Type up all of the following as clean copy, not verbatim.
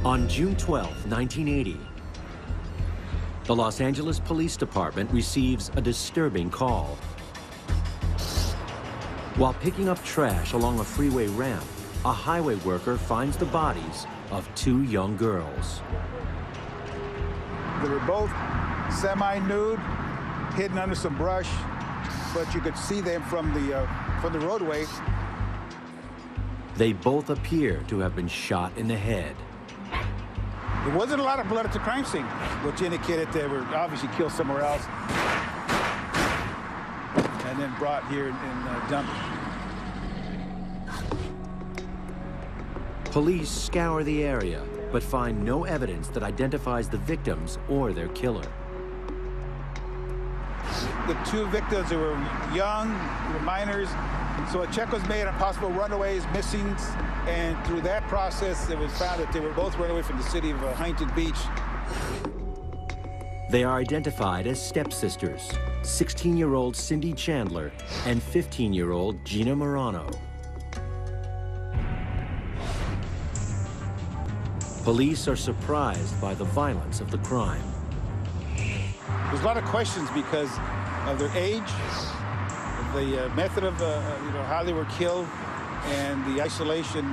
On June 12, 1980, the Los Angeles Police Department receives a disturbing call. While picking up trash along a freeway ramp, a highway worker finds the bodies of two young girls. They were both semi-nude, hidden under some brush, but you could see them from the roadway. They both appear to have been shot in the head. There wasn't a lot of blood at the crime scene, which indicated they were obviously killed somewhere else and then brought here and dumped. Police scour the area, but find no evidence that identifies the victims or their killer. The two victims, they were young, they were minors, so a check was made on possible runaways, missings, and through that process, it was found that they were both run away from the city of Huntington Beach. They are identified as stepsisters, 16-year-old Cindy Chandler and 15-year-old Gina Morano. Police are surprised by the violence of the crime. There's a lot of questions because of their age, the method of how they were killed, and the isolation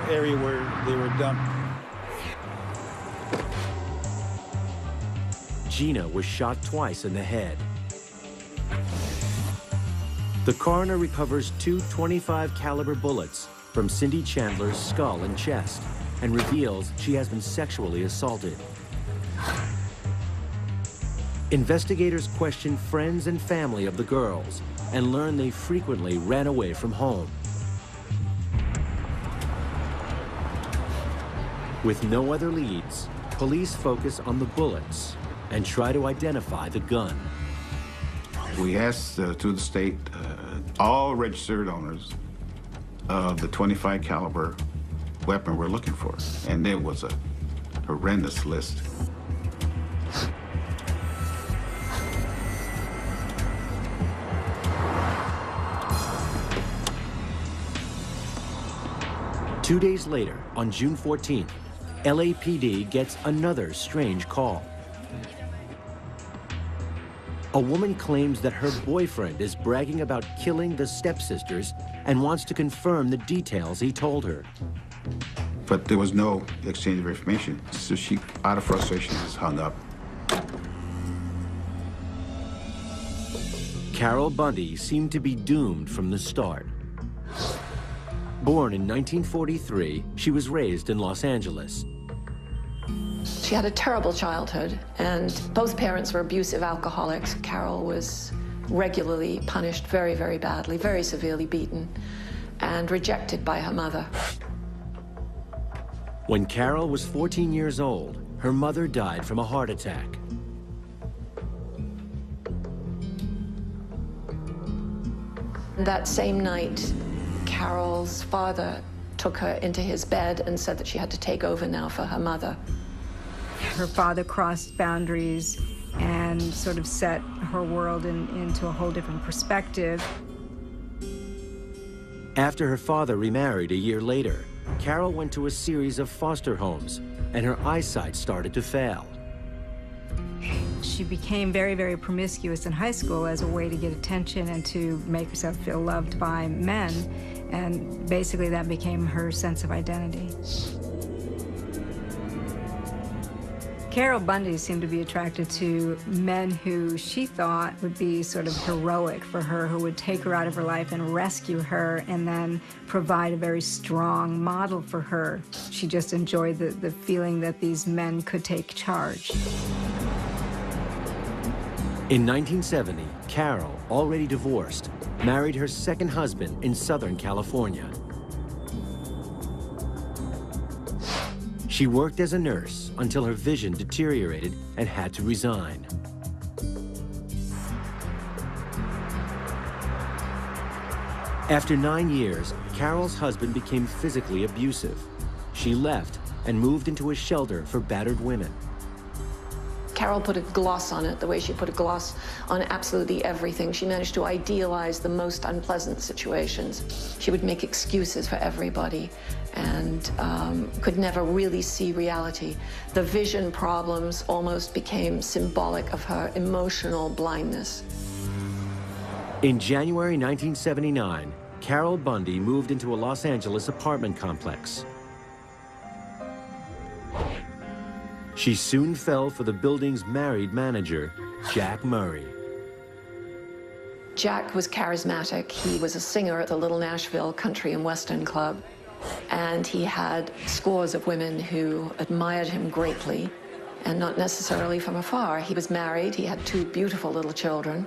area where they were dumped. Gina was shot twice in the head. The coroner recovers two .25 caliber bullets from Cindy Chandler's skull and chest and reveals she has been sexually assaulted. Investigators question friends and family of the girls and learn they frequently ran away from home. With no other leads, police focus on the bullets and try to identify the gun. We asked through the state all registered owners of the .25 caliber weapon we're looking for, and there was a horrendous list. Two days later, on June 14th, LAPD gets another strange call. A woman claims that her boyfriend is bragging about killing the stepsisters and wants to confirm the details he told her. But there was no exchange of information, so she, out of frustration, just hung up. Carol Bundy seemed to be doomed from the start. Born in 1943, she was raised in Los Angeles. She had a terrible childhood, and both parents were abusive alcoholics. Carol was regularly punished very, very badly, very severely beaten, and rejected by her mother. When Carol was 14 years old, her mother died from a heart attack. That same night, Carol's father took her into his bed and said that she had to take over now for her mother. Her father crossed boundaries and sort of set her world into a whole different perspective. After her father remarried a year later, Carol went to a series of foster homes, and her eyesight started to fail. She became very, very promiscuous in high school as a way to get attention and to make herself feel loved by men, and basically that became her sense of identity. Carol Bundy seemed to be attracted to men who she thought would be sort of heroic for her, who would take her out of her life and rescue her and then provide a very strong model for her. She just enjoyed the feeling that these men could take charge. In 1970, Carol, already divorced, married her second husband in Southern California. She worked as a nurse until her vision deteriorated and had to resign. After 9 years, Carol's husband became physically abusive. She left and moved into a shelter for battered women. Carol put a gloss on it, the way she put a gloss on absolutely everything. She managed to idealize the most unpleasant situations. She would make excuses for everybody and could never really see reality. The vision problems almost became symbolic of her emotional blindness. In January 1979, Carol Bundy moved into a Los Angeles apartment complex. She soon fell for the building's married manager, Jack Murray. Jack was charismatic. He was a singer at the Little Nashville Country and Western Club, and he had scores of women who admired him greatly, and not necessarily from afar. He was married. He had 2 beautiful little children.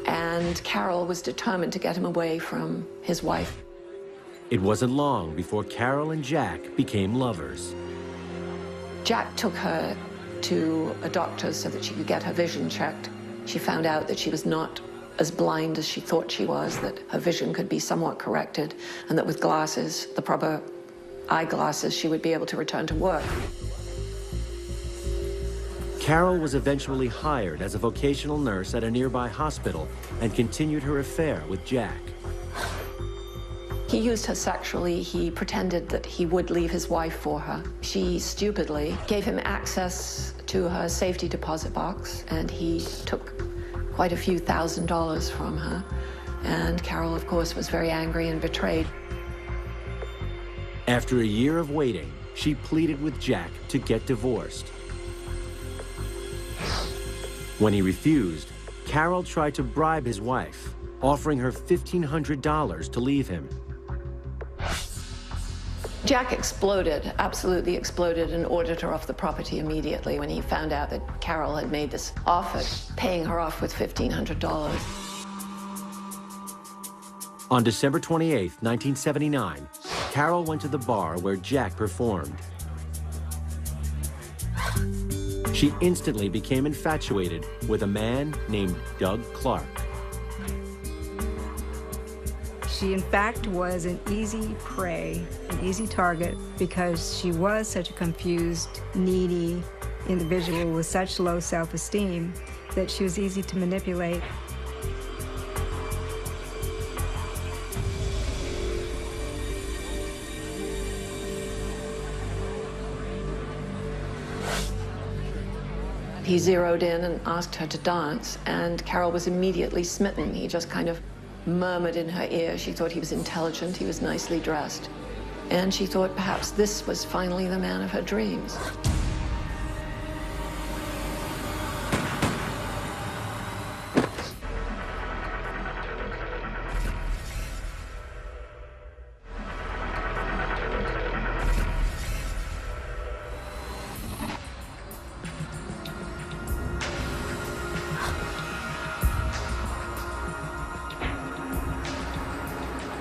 And Carol was determined to get him away from his wife. It wasn't long before Carol and Jack became lovers. Jack took her to a doctor so that she could get her vision checked. She found out that she was not as blind as she thought she was, that her vision could be somewhat corrected, and that with glasses, the proper eyeglasses, she would be able to return to work. Carol was eventually hired as a vocational nurse at a nearby hospital and continued her affair with Jack. He used her sexually. He pretended that he would leave his wife for her. She stupidly gave him access to her safety deposit box, and he took quite a few $1,000s from her. And Carol, of course, was very angry and betrayed. After a year of waiting, she pleaded with Jack to get divorced. When he refused, Carol tried to bribe his wife, offering her $1,500 to leave him. Jack exploded, absolutely exploded, and ordered her off the property immediately when he found out that Carol had made this offer, paying her off with $1,500. On December 28, 1979, Carol went to the bar where Jack performed. She instantly became infatuated with a man named Doug Clark. She, in fact, was an easy prey, an easy target, because she was such a confused, needy individual with such low self-esteem that she was easy to manipulate. He zeroed in and asked her to dance, and Carol was immediately smitten. He just kind of murmured in her ear. She thought he was intelligent, he was nicely dressed. And she thought perhaps this was finally the man of her dreams.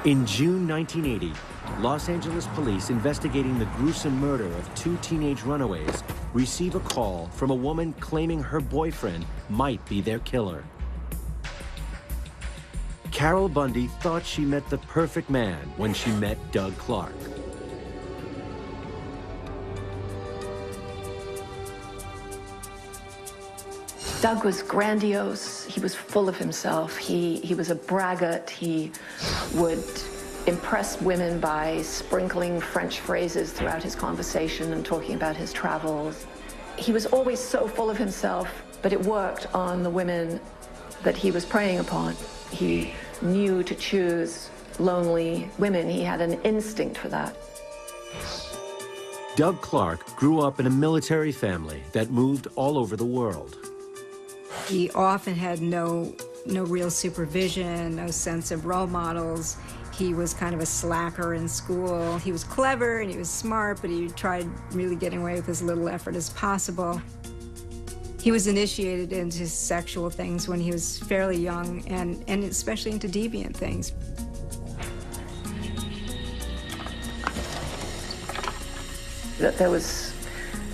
In June 1980, Los Angeles police investigating the gruesome murder of 2 teenage runaways receive a call from a woman claiming her boyfriend might be their killer. Carol Bundy thought she met the perfect man when she met Doug Clark. Doug was grandiose. He was full of himself. He was a braggart. He would impress women by sprinkling French phrases throughout his conversation and talking about his travels. He was always so full of himself, but it worked on the women that he was preying upon. He knew to choose lonely women. He had an instinct for that. Doug Clark grew up in a military family that moved all over the world. He often had no real supervision, no sense of role models. He was kind of a slacker in school. He was clever and he was smart, but he tried really getting away with as little effort as possible. He was initiated into sexual things when he was fairly young, and especially into deviant things. That there was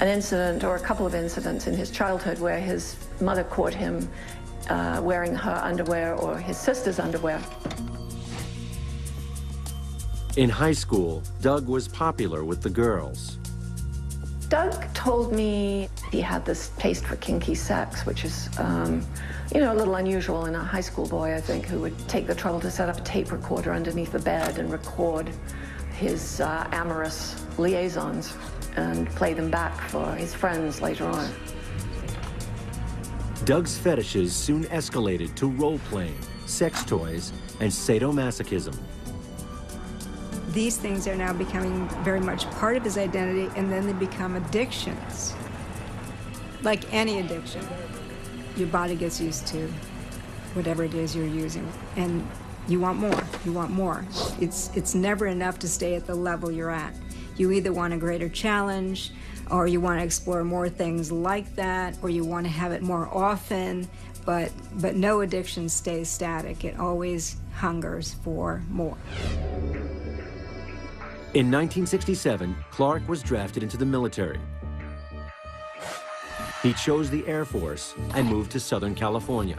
an incident or a couple of incidents in his childhood where his mother caught him wearing her underwear or his sister's underwear. In high school, Doug was popular with the girls. Doug told me he had this taste for kinky sex, which is, you know, a little unusual in a high school boy, I think, who would take the trouble to set up a tape recorder underneath the bed and record his amorous liaisons and play them back for his friends later on. Doug's fetishes soon escalated to role-playing, sex toys, and sadomasochism. These things are now becoming very much part of his identity, and then they become addictions. Like any addiction, your body gets used to whatever it is you're using, and you want more, you want more. It's never enough to stay at the level you're at. You either want a greater challenge, or you want to explore more things like that, or you want to have it more often, but no addiction stays static. It always hungers for more. In 1967, Clark was drafted into the military. He chose the Air Force and moved to Southern California.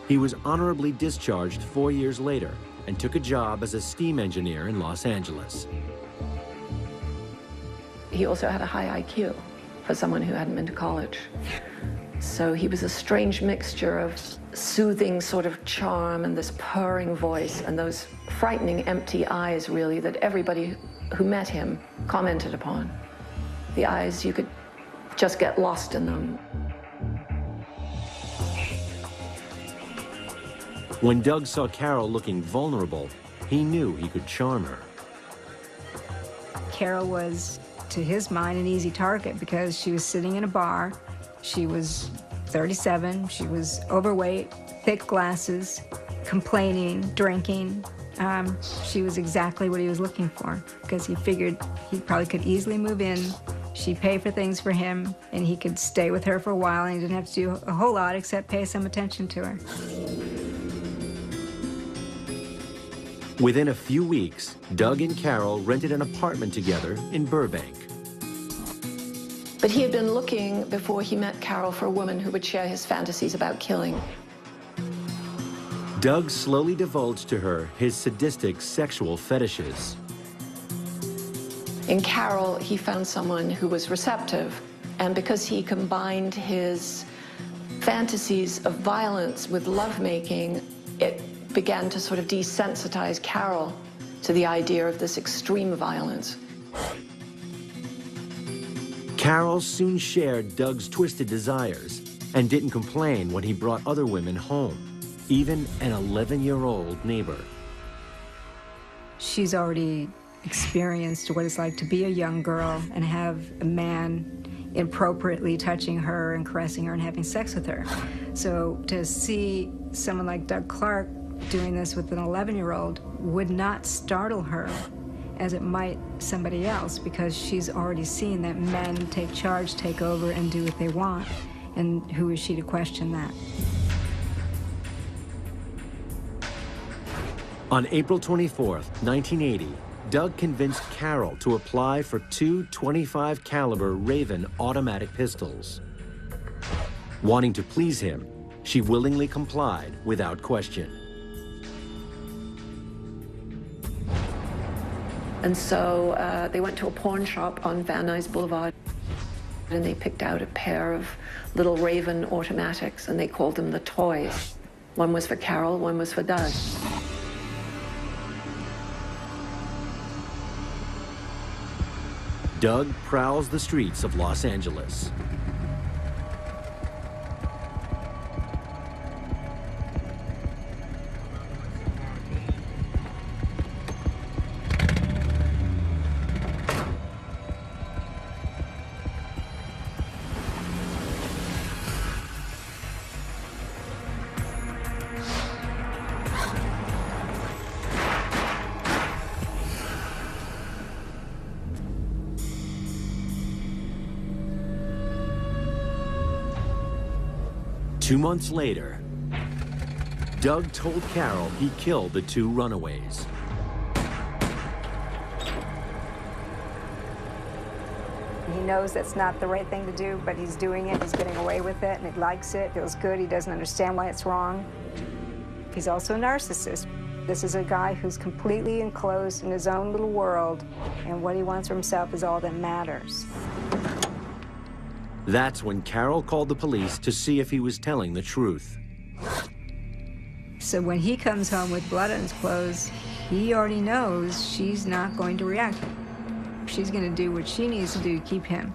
He was honorably discharged 4 years later and took a job as a steam engineer in Los Angeles. He also had a high IQ for someone who hadn't been to college. So he was a strange mixture of soothing sort of charm and this purring voice and those frightening empty eyes, really, that everybody who met him commented upon. The eyes, you could just get lost in them. When Doug saw Carol looking vulnerable, he knew he could charm her. Carol was, to his mind, an easy target because she was sitting in a bar. She was 37, she was overweight, thick glasses, complaining, drinking. She was exactly what he was looking for because he figured he probably could easily move in. She'd pay for things for him, and he could stay with her for a while, and he didn't have to do a whole lot except pay some attention to her. Within a few weeks, Doug and Carol rented an apartment together in Burbank. But he had been looking, before he met Carol, for a woman who would share his fantasies about killing. Doug slowly divulged to her his sadistic sexual fetishes. In Carol, he found someone who was receptive, and because he combined his fantasies of violence with lovemaking, it began to sort of desensitize Carol to the idea of this extreme violence. Carol soon shared Doug's twisted desires and didn't complain when he brought other women home, even an 11-year-old neighbor. She's already experienced what it's like to be a young girl and have a man inappropriately touching her and caressing her and having sex with her. So to see someone like Doug Clark doing this with an 11-year-old would not startle her as it might somebody else, because she's already seen that men take charge, take over, and do what they want. And who is she to question that? On April 24th, 1980, Doug convinced Carol to apply for 2 .25 caliber Raven automatic pistols. Wanting to please him, she willingly complied without question. And so they went to a pawn shop on Van Nuys Boulevard, and they picked out a pair of little Raven automatics, and they called them the toys. One was for Carol, one was for Doug. Doug prowls the streets of Los Angeles. Two months later, Doug told Carol he killed the 2 runaways. He knows that's not the right thing to do, but he's doing it, he's getting away with it, and he likes it, feels good, he doesn't understand why it's wrong. He's also a narcissist. This is a guy who's completely enclosed in his own little world, and what he wants for himself is all that matters. That's when Carol called the police to see if he was telling the truth. So when he comes home with blood on his clothes, he already knows she's not going to react. She's going to do what she needs to do to keep him.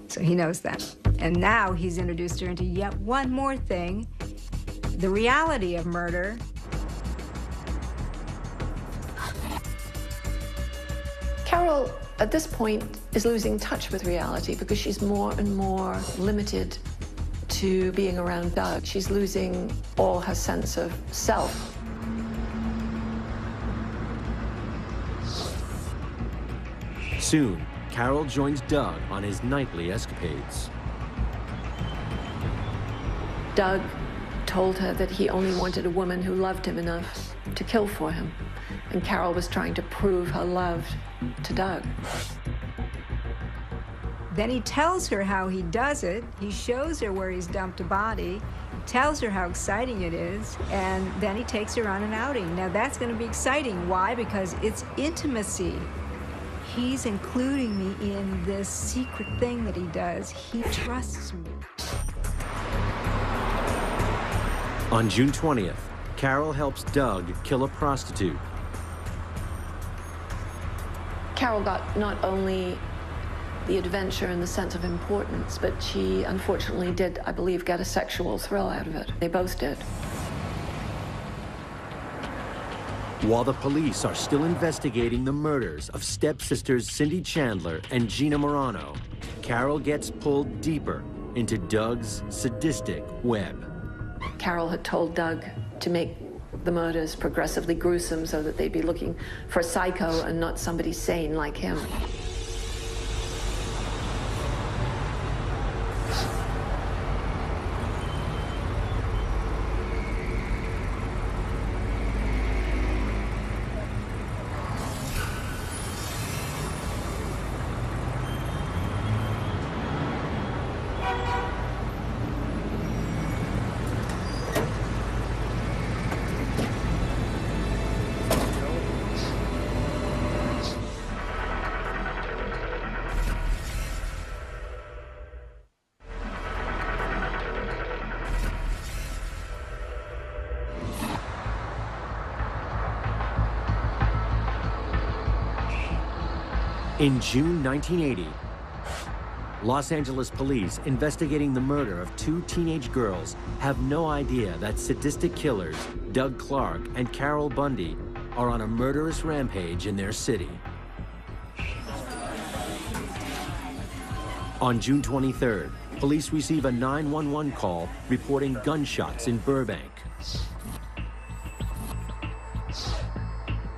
So he knows that. And now he's introduced her into yet one more thing, the reality of murder. Carol, at this point, is losing touch with reality because she's more and more limited to being around Doug. She's losing all her sense of self. Soon, Carol joins Doug on his nightly escapades. Doug told her that he only wanted a woman who loved him enough to kill for him. And Carol was trying to prove her love to Doug. Then he tells her how he does it. He shows her where he's dumped a body, tells her how exciting it is, and then he takes her on an outing. Now that's going to be exciting. Why? Because it's intimacy. He's including me in this secret thing that he does. He trusts me. On June 20th, Carol helps Doug kill a prostitute. Carol got not only the adventure and the sense of importance, but she unfortunately did, I believe, get a sexual thrill out of it. They both did. While the police are still investigating the murders of stepsisters Cindy Chandler and Gina Morano, Carol gets pulled deeper into Doug's sadistic web. Carol had told Doug to make the murders progressively gruesome so that they'd be looking for a psycho and not somebody sane like him. In June 1980, Los Angeles police investigating the murder of two teenage girls have no idea that sadistic killers Doug Clark and Carol Bundy are on a murderous rampage in their city. On June 23rd, police receive a 911 call reporting gunshots in Burbank.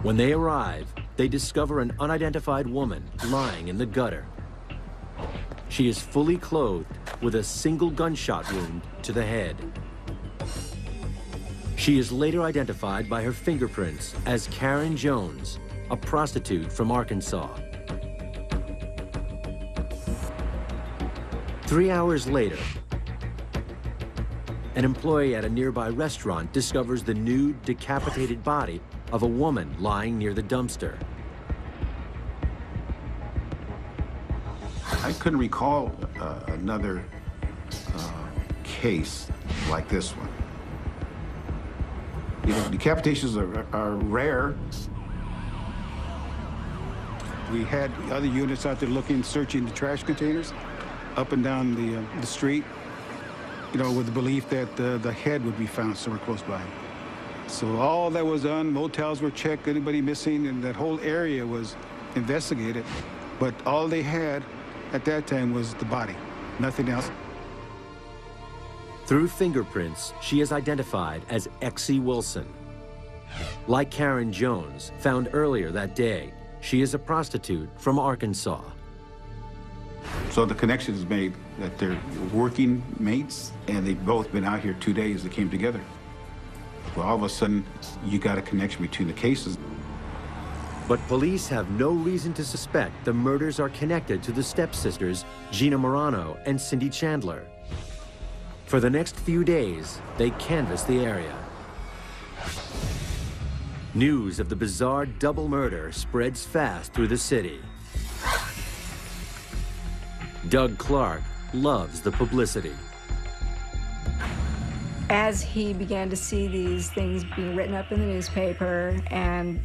When they arrive, they discover an unidentified woman lying in the gutter. She is fully clothed with a single gunshot wound to the head. She is later identified by her fingerprints as Karen Jones, a prostitute from Arkansas. 3 hours later, an employee at a nearby restaurant discovers the nude, decapitated body of a woman lying near the dumpster. I couldn't recall another case like this one. You know, decapitations are rare. We had other units out there looking, searching the trash containers up and down the street, you know, with the belief that the head would be found somewhere close by. So all that was done, motels were checked, anybody missing, and that whole area was investigated. But all they had at that time was the body, nothing else. Through fingerprints, she is identified as Exie Wilson. Like Karen Jones, found earlier that day, she is a prostitute from Arkansas. So the connection is made that they're working mates, and they've both been out here 2 days that came together. Well, all of a sudden, you got a connection between the cases. But police have no reason to suspect the murders are connected to the stepsisters, Gina Morano and Cindy Chandler. For the next few days, they canvass the area. News of the bizarre double murder spreads fast through the city. Doug Clark loves the publicity. As he began to see these things being written up in the newspaper and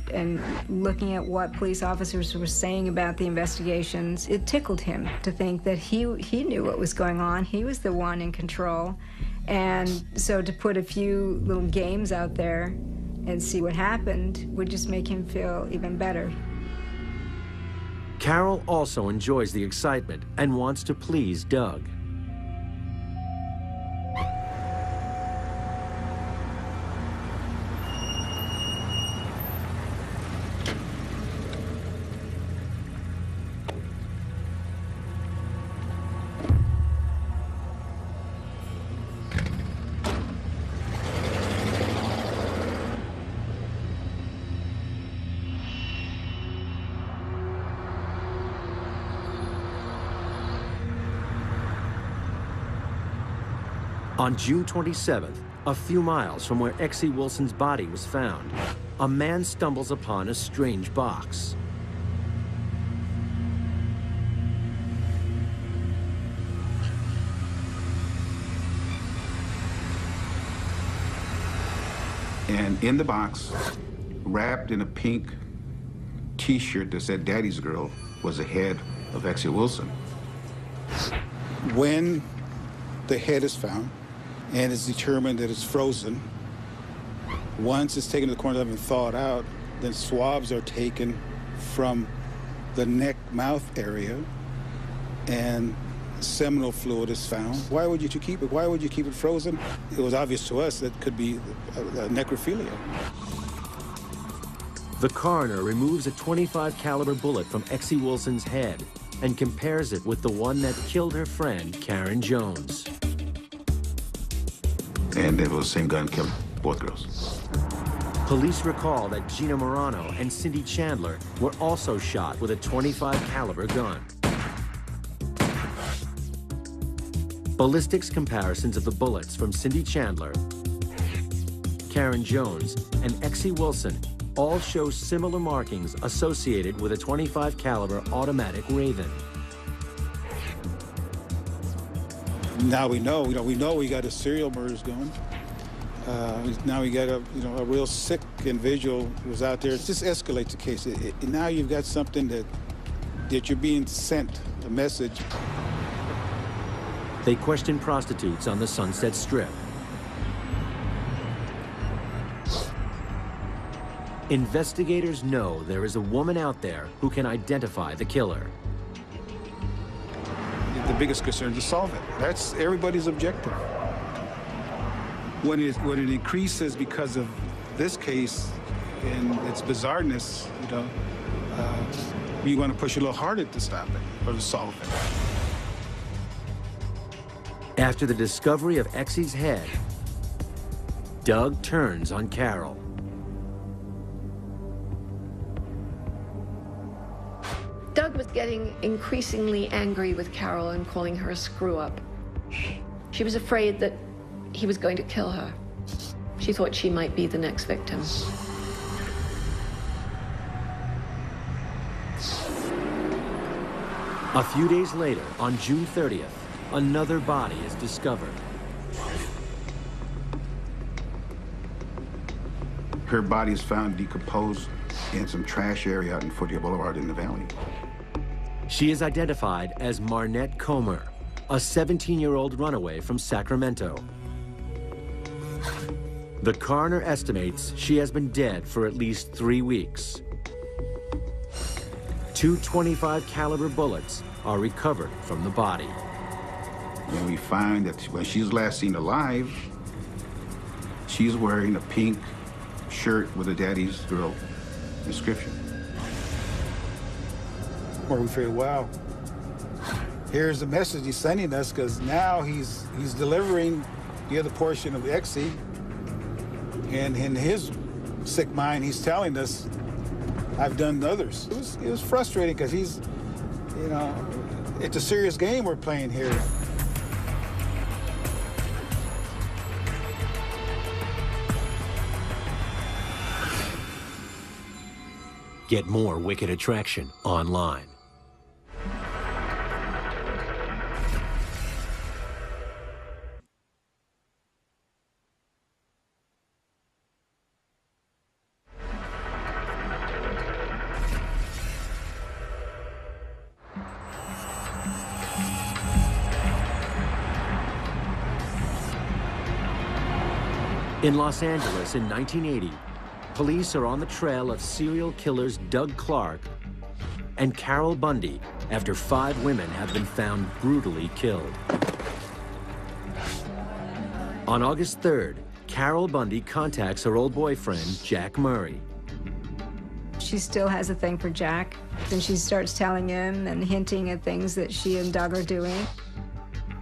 looking at what police officers were saying about the investigations, it tickled him to think that he knew what was going on. He was the one in control. And so to put a few little games out there and see what happened would just make him feel even better. Carol also enjoys the excitement and wants to please Doug. On June 27th, a few miles from where Exie Wilson's body was found, a man stumbles upon a strange box. And in the box, wrapped in a pink T-shirt that said Daddy's Girl, was the head of Exie Wilson. When the head is found, and it's determined that it's frozen, once it's taken to the coroner's lab and thawed out, then swabs are taken from the neck-mouth area, and seminal fluid is found. Why would you keep it? Why would you keep it frozen? It was obvious to us that it could be necrophilia. The coroner removes a .25 caliber bullet from Exie Wilson's head and compares it with the one that killed her friend, Karen Jones. And it was the same gun killed both girls. Police recall that Gina Morano and Cindy Chandler were also shot with a .25 caliber gun. Ballistics comparisons of the bullets from Cindy Chandler, Karen Jones, and Exie Wilson all show similar markings associated with a .25 caliber automatic Raven. Now we know, we got a serial murders going. Now we got a real sick individual who's out there. It just escalates the case. Now you've got something that you're being sent, a message. They question prostitutes on the Sunset Strip. Investigators know there is a woman out there who can identify the killer. The biggest concern is to solve it. That's everybody's objective. When it increases because of this case and its bizarreness, you want to push a little harder to stop it or to solve it. After the discovery of Exie's head, Doug turns on Carol. Doug was getting increasingly angry with Carol and calling her a screw-up. She was afraid that he was going to kill her. She thought she might be the next victim. A few days later, on June 30th, another body is discovered. Her body is found decomposed in some trash area out in Fournier Boulevard in the valley. She is identified as Marnette Comer, a 17-year-old runaway from Sacramento. The coroner estimates she has been dead for at least 3 weeks. 2 .25 caliber bullets are recovered from the body. And we find that when she was last seen alive, she's wearing a pink shirt with a Daddy's Girl inscription. Where we figured, wow, here's the message he's sending us, because now he's delivering the other portion of Exie, and in his sick mind, he's telling us, I've done others. It was frustrating because he's, it's a serious game we're playing here. Get more Wicked Attraction online. In Los Angeles in 1980, police are on the trail of serial killers Doug Clark and Carol Bundy after 5 women have been found brutally killed. On August 3rd, Carol Bundy contacts her old boyfriend, Jack Murray. She still has a thing for Jack, and she starts telling him and hinting at things that she and Doug are doing.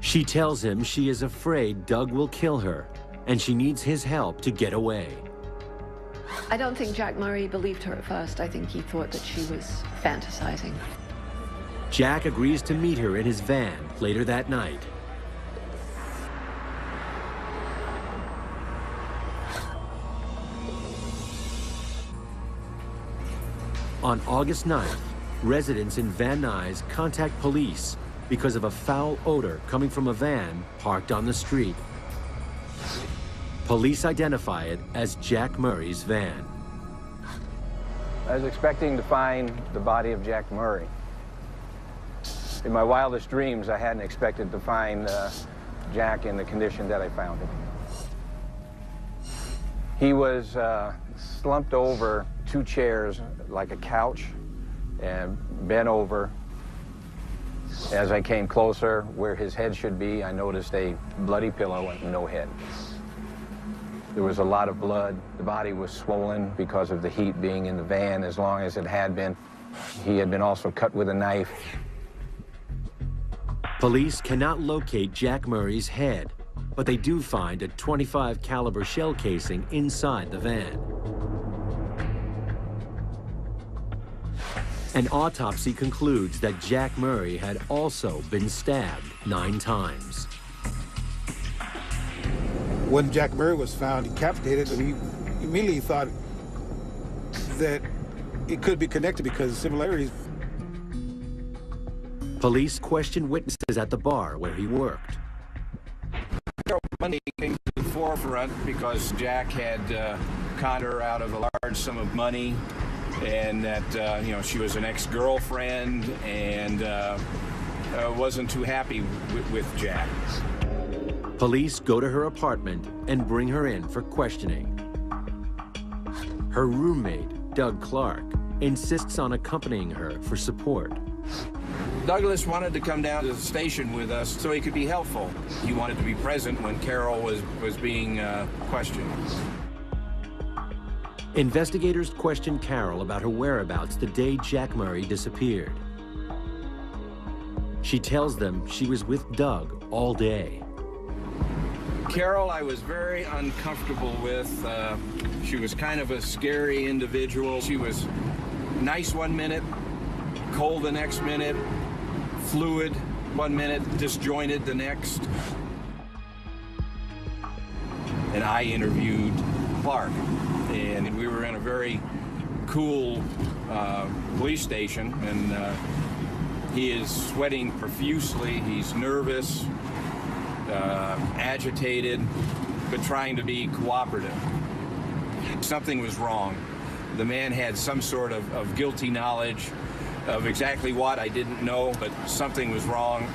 She tells him she is afraid Doug will kill her, and she needs his help to get away. I don't think Jack Murray believed her at first. I think he thought that she was fantasizing. Jack agrees to meet her in his van later that night. On August 9th, residents in Van Nuys contact police because of a foul odor coming from a van parked on the street. Police identify it as Jack Murray's van. I was expecting to find the body of Jack Murray. In my wildest dreams, I hadn't expected to find Jack in the condition that I found him. He was slumped over 2 chairs like a couch and bent over. As I came closer, where his head should be, I noticed a bloody pillow and no head. There was a lot of blood. The body was swollen because of the heat being in the van as long as it had been. He had been also cut with a knife. Police cannot locate Jack Murray's head, but they do find a .25 caliber shell casing inside the van. An autopsy concludes that Jack Murray had also been stabbed 9 times. When Jack Murray was found decapitated, we immediately thought that it could be connected because of similarities. Police questioned witnesses at the bar where he worked. Money came to the forefront because Jack had conned her out of a large sum of money, and that you know, she was an ex-girlfriend and wasn't too happy with Jack. Police go to her apartment and bring her in for questioning. Her roommate, Doug Clark, insists on accompanying her for support. Douglas wanted to come down to the station with us so he could be helpful. He wanted to be present when Carol was being questioned. Investigators questioned Carol about her whereabouts the day Jack Murray disappeared. She tells them she was with Doug all day. Carol, I was very uncomfortable with. She was kind of a scary individual. She was nice one minute, cold the next minute, fluid one minute, disjointed the next. And I interviewed Clark, and we were in a very cool police station, and he is sweating profusely. He's nervous, agitated, but trying to be cooperative. Something was wrong. The man had some sort of guilty knowledge of exactly what I didn't know, but something was wrong.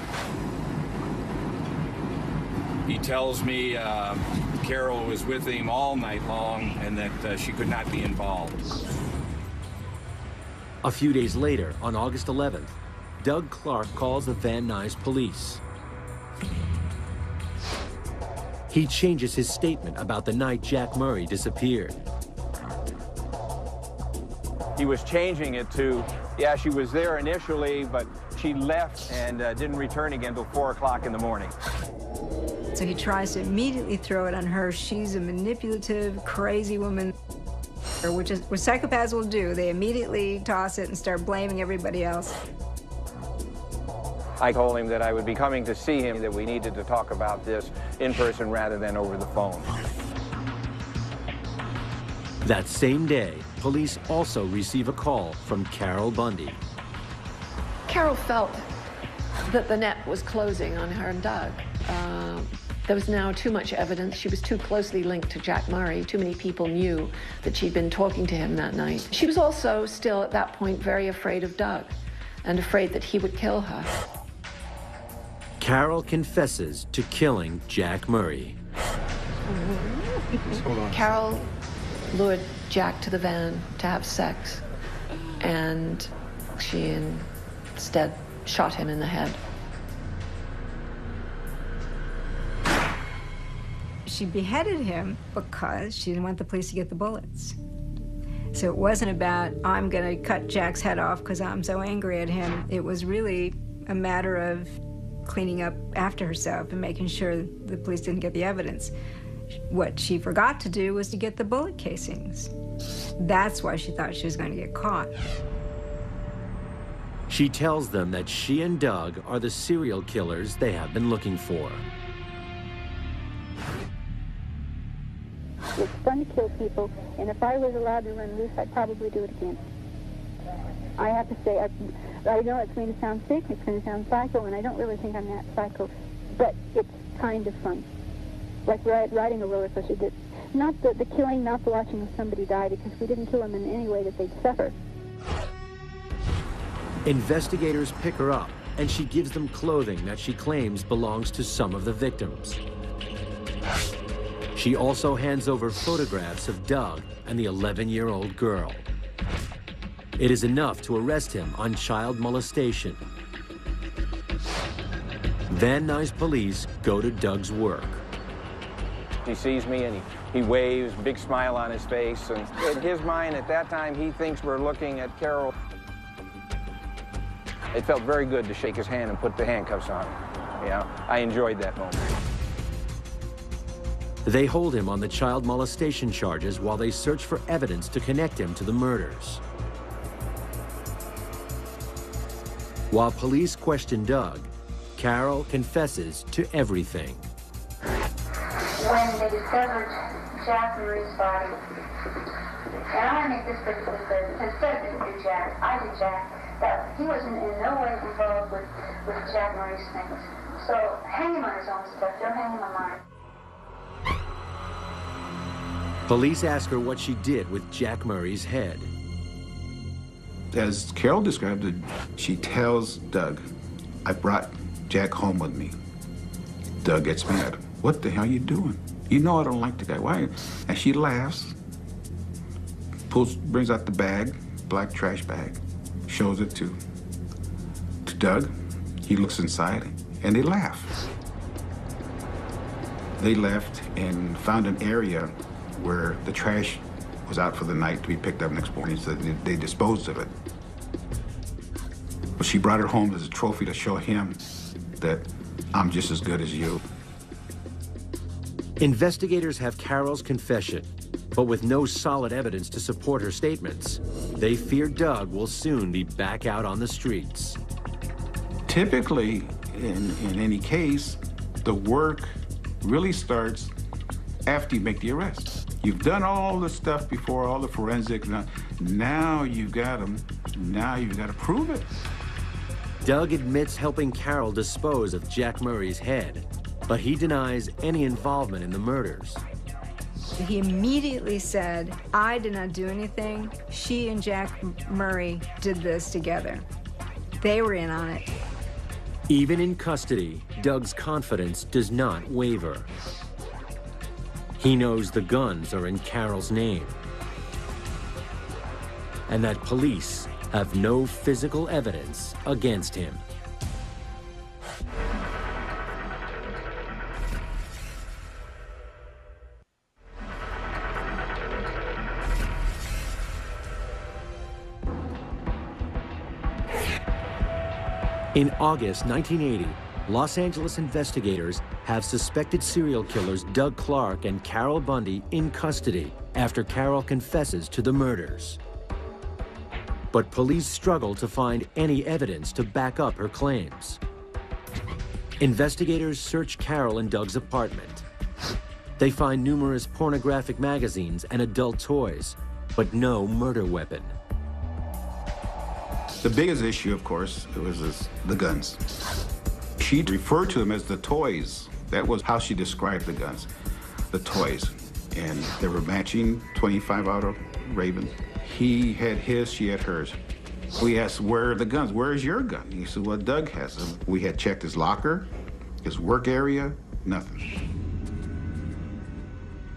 He tells me Carol was with him all night long and that she could not be involved. A few days later, on August 11th, Doug Clark calls the Van Nuys police. He changes his statement about the night Jack Murray disappeared. He was changing it to, yeah, she was there initially, but she left and didn't return again until 4 o'clock in the morning. So he tries to immediately throw it on her. She's a manipulative, crazy woman, which is what psychopaths will do. They immediately toss it and start blaming everybody else. I told him that I would be coming to see him, that we needed to talk about this in person rather than over the phone. That same day, police also receive a call from Carol Bundy. Carol felt that the net was closing on her and Doug. There was now too much evidence. She was too closely linked to Jack Murray. Too many people knew that she'd been talking to him that night. She was also still at that point very afraid of Doug and afraid that he would kill her. Carol confesses to killing Jack Murray. Carol lured Jack to the van to have sex, and she instead shot him in the head. She beheaded him because she didn't want the police to get the bullets. So it wasn't about, I'm gonna cut Jack's head off because I'm so angry at him. It was really a matter of cleaning up after herself and making sure the police didn't get the evidence. What she forgot to do was to get the bullet casings. That's why she thought she was going to get caught. She tells them that she and Doug are the serial killers they have been looking for. It's fun to kill people, and if I was allowed to run loose, I'd probably do it again. I have to say, I know it's going to sound sick, it's going to sound psycho, and I don't really think I'm that psycho, but it's kind of fun. Like riding a roller coaster. Not the killing, not the watching of somebody die, because we didn't kill them in any way that they'd suffer. Investigators pick her up, and she gives them clothing that she claims belongs to some of the victims. She also hands over photographs of Doug and the 11-year-old girl. It is enough to arrest him on child molestation. Van Nuys police go to Doug's work. He sees me and he waves, big smile on his face, and in his mind at that time he thinks we're looking at Carol. It felt very good to shake his hand and put the handcuffs on him. You know, I enjoyed that moment. They hold him on the child molestation charges while they search for evidence to connect him to the murders. While police question Doug, Carol confesses to everything. When they discovered Jack Murray's body, and I want to make this particular clear, because Doug didn't do Jack, I did Jack, that he wasn't in no way involved with Jack Murray's things. So hang him on his own stuff, don't hang him on mine. Police ask her what she did with Jack Murray's head. As Carol described it, she tells Doug, I brought Jack home with me. Doug gets mad. What the hell are you doing? You know I don't like the guy. Why? And she laughs, brings out the bag, black trash bag, shows it to Doug. He looks inside, and they laugh. They left and found an area where the trash was out for the night to be picked up next morning, so they disposed of it. But she brought it home as a trophy to show him that I'm just as good as you. Investigators have Carol's confession, but with no solid evidence to support her statements, they fear Doug will soon be back out on the streets. Typically, in any case, the work really starts after you make the arrest. You've done all the stuff before, all the forensics. Now you've got them. Now you've got to prove it. Doug admits helping Carol dispose of Jack Murray's head, but he denies any involvement in the murders. He immediately said, I did not do anything. She and Jack Murray did this together. They were in on it. Even in custody, Doug's confidence does not waver. He knows the guns are in Carol's name, and that police have no physical evidence against him. In August 1980, Los Angeles investigators have suspected serial killers Doug Clark and Carol Bundy in custody after Carol confesses to the murders. But police struggle to find any evidence to back up her claims. Investigators search Carol and Doug's apartment. They find numerous pornographic magazines and adult toys, but no murder weapon. The biggest issue, of course, was the guns. She referred to them as the toys. That was how she described the guns, the toys. And they were matching 25 auto Ravens. He had his, she had hers. We asked, where are the guns? Where is your gun? He said, well, Doug has them. We had checked his locker, his work area, nothing.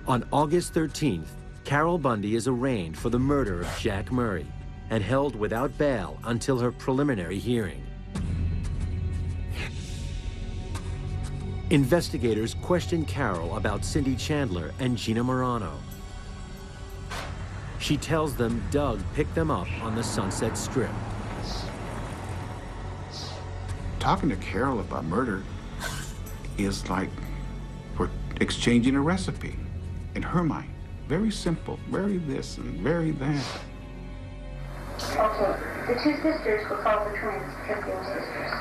On August 13th, Carol Bundy is arraigned for the murder of Jack Murray and held without bail until her preliminary hearing. Investigators question Carol about Cindy Chandler and Gina Marano. She tells them Doug picked them up on the Sunset Strip. Talking to Carol about murder is like we're exchanging a recipe in her mind. Very simple, very this and very that. Okay, the two sisters were called the twins because they were sisters.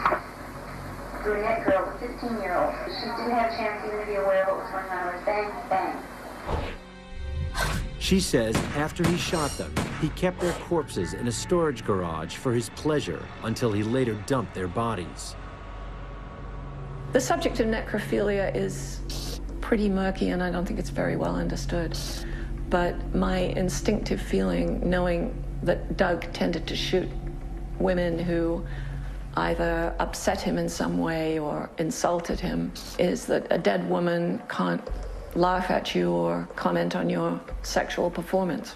The brunette girl, the 15-year-old, she didn't have a chance even to be aware of what was going on. It was bang, bang. She says after he shot them, he kept their corpses in a storage garage for his pleasure until he later dumped their bodies. The subject of necrophilia is pretty murky, and I don't think it's very well understood. But my instinctive feeling, knowing that Doug tended to shoot women who either upset him in some way or insulted him, is that a dead woman can't laugh at you or comment on your sexual performance.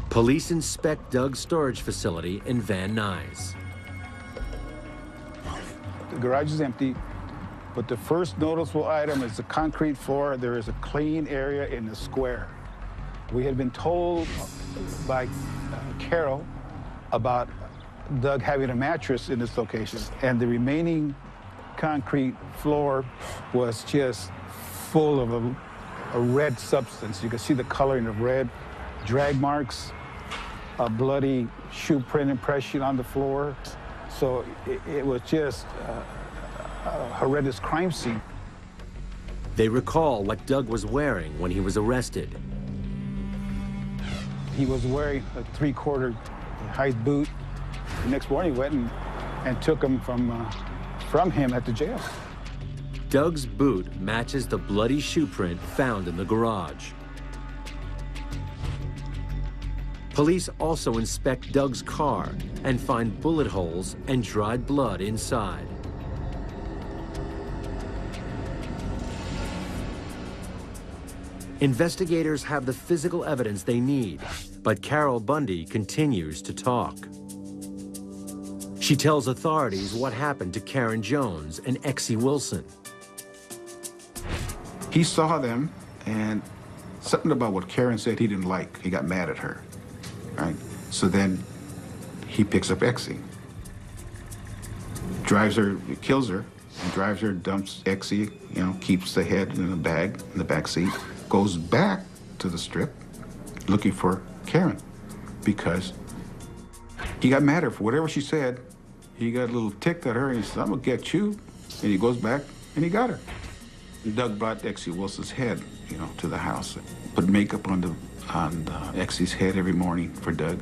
Police inspect Doug's storage facility in Van Nuys. The garage is empty, but the first noticeable item is the concrete floor. There is a clean area in the square. We had been told by Carol about Doug having a mattress in this location, and the remaining concrete floor was just full of a red substance. You can see the coloring of red, drag marks, a bloody shoe print impression on the floor. So it was just a horrendous crime scene. They recall what Doug was wearing when he was arrested. He was wearing a 3/4 high boot. The next morning, he went and took him from him at the jail. Doug's boot matches the bloody shoe print found in the garage. Police also inspect Doug's car and find bullet holes and dried blood inside. Investigators have the physical evidence they need, but Carol Bundy continues to talk. She tells authorities what happened to Karen Jones and Exie Wilson. He saw them, and something about what Karen said he didn't like. He got mad at her, right? So then he picks up Exie, drives her, kills her, and drives her, dumps Exie, you know, keeps the head in a bag in the back seat, goes back to the strip looking for Karen because he got mad at her for whatever she said. He got a little ticked at her, and he said, I'm gonna get you. And he goes back, and he got her. And Doug brought Exie Wilson's head, you know, to the house. Put makeup on Exie's head every morning for Doug.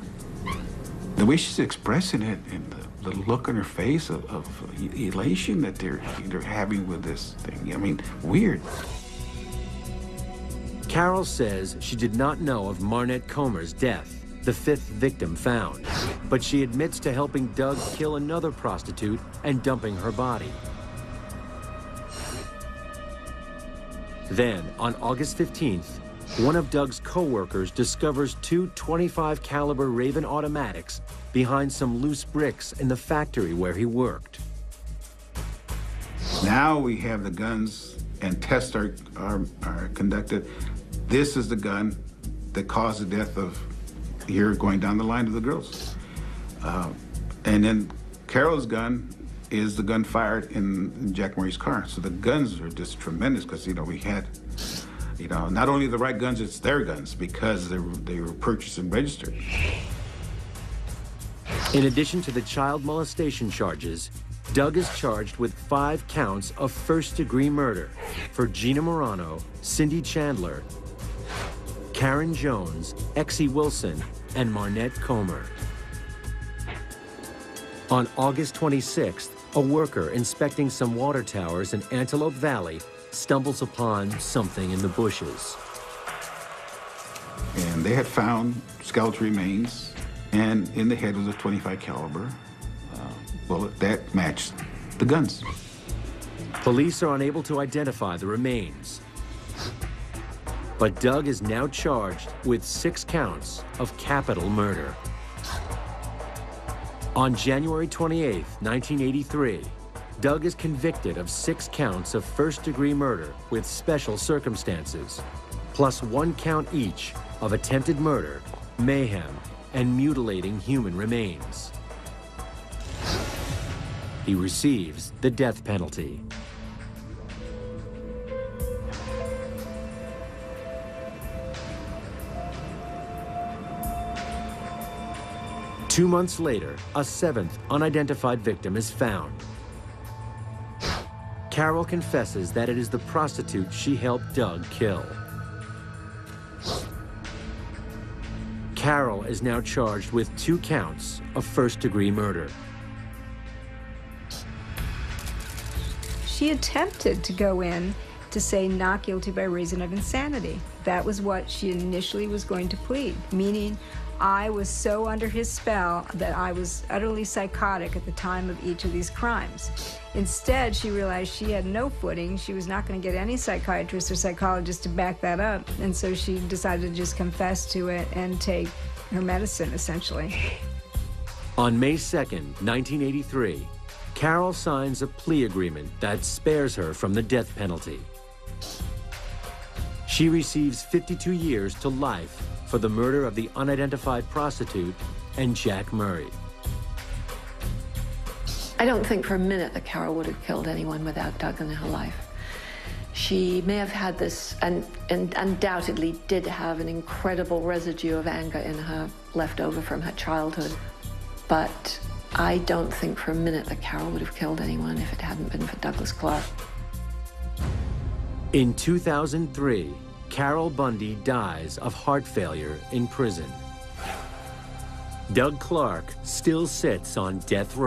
The way she's expressing it and the look on her face of elation that they're having with this thing, I mean, weird. Carol says she did not know of Marnette Comer's death, the fifth victim found, but she admits to helping Doug kill another prostitute and dumping her body. Then, on August 15th, one of Doug's co-workers discovers two .25 caliber Raven automatics behind some loose bricks in the factory where he worked. Now we have the guns, and tests are conducted. This is the gun that caused the death of, here going down the line of the girls. And then Carol's gun is the gun fired in Jack Murray's car. So the guns are just tremendous because, you know, we had, you know, not only the right guns, it's their guns because they were purchased and registered. In addition to the child molestation charges, Doug is charged with 5 counts of first-degree murder for Gina Marano, Cindy Chandler, Karen Jones, Exie Wilson, and Marnette Comer. On August 26th, a worker inspecting some water towers in Antelope Valley stumbles upon something in the bushes. And they had found skeletal remains, and in the head was a .25 caliber bullet that matched the guns. Police are unable to identify the remains. But Doug is now charged with 6 counts of capital murder. On January 28, 1983, Doug is convicted of 6 counts of first-degree murder with special circumstances, plus 1 count each of attempted murder, mayhem, and mutilating human remains. He receives the death penalty. Two months later, a 7th unidentified victim is found. Carol confesses that it is the prostitute she helped Doug kill. Carol is now charged with 2 counts of first-degree murder. She attempted to go in to say not guilty by reason of insanity. That was what she initially was going to plead, meaning I was so under his spell that I was utterly psychotic at the time of each of these crimes. Instead, she realized she had no footing. She was not going to get any psychiatrist or psychologist to back that up, and so she decided to just confess to it and take her medicine, essentially. On May 2nd, 1983, Carol signs a plea agreement that spares her from the death penalty. She receives 52 years to life for the murder of the unidentified prostitute and Jack Murray. I don't think for a minute that Carol would have killed anyone without Doug in her life. She may have had this, and undoubtedly did have an incredible residue of anger in her left over from her childhood. But I don't think for a minute that Carol would have killed anyone if it hadn't been for Douglas Clark. In 2003, Carol Bundy dies of heart failure in prison. Doug Clark still sits on death row.